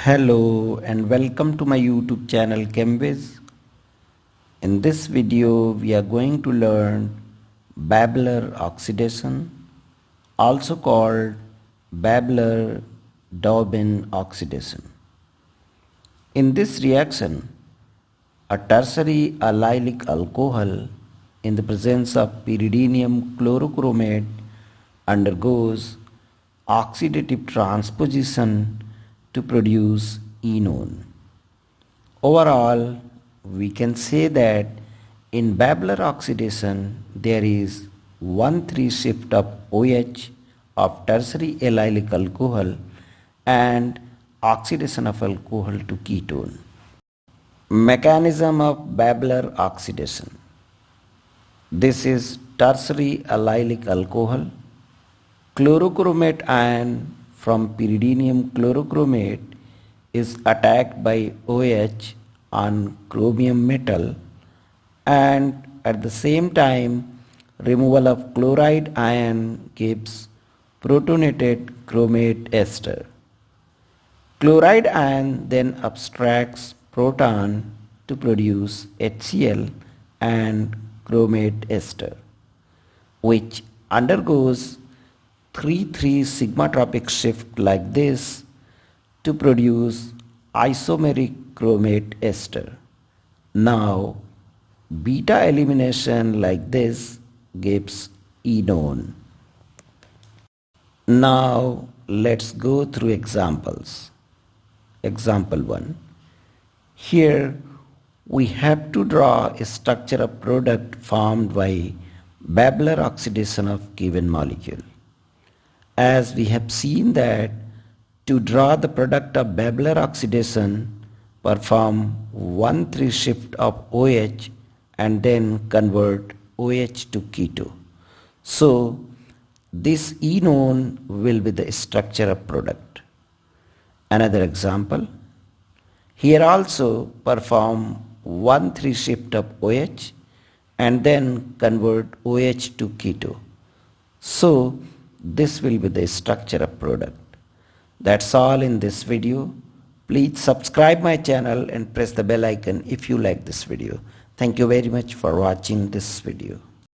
Hello and welcome to my YouTube channel ChemWis. In this video we are going to learn Babler oxidation, also called Babler oxidation. In this reaction, a tertiary allylic alcohol in the presence of pyridinium chlorochromate undergoes oxidative transposition to produce enone. Overall, we can say that in Babler oxidation there is 1,3 shift of OH of tertiary allylic alcohol and oxidation of alcohol to ketone. Mechanism of Babler oxidation. This is tertiary allylic alcohol. Chlorochromate ion from pyridinium chlorochromate is attacked by OH on chromium metal, and at the same time removal of chloride ion gives protonated chromate ester. Chloride ion then abstracts proton to produce HCl and chromate ester, which undergoes 3,3 sigmatropic shift like this to produce isomeric chromate ester. Now beta elimination like this gives enone. Now let's go through examples. Example 1. Here we have to draw a structure of product formed by Babler oxidation of given molecule. As we have seen that to draw the product of Babler oxidation, perform 1,3 shift of OH and then convert OH to keto. So this enone will be the structure of product. Another example. Here also perform 1,3 shift of OH and then convert OH to keto. So this will be the structure of product. That's all in this video. Please subscribe my channel and press the bell icon if you like this video. Thank you very much for watching this video.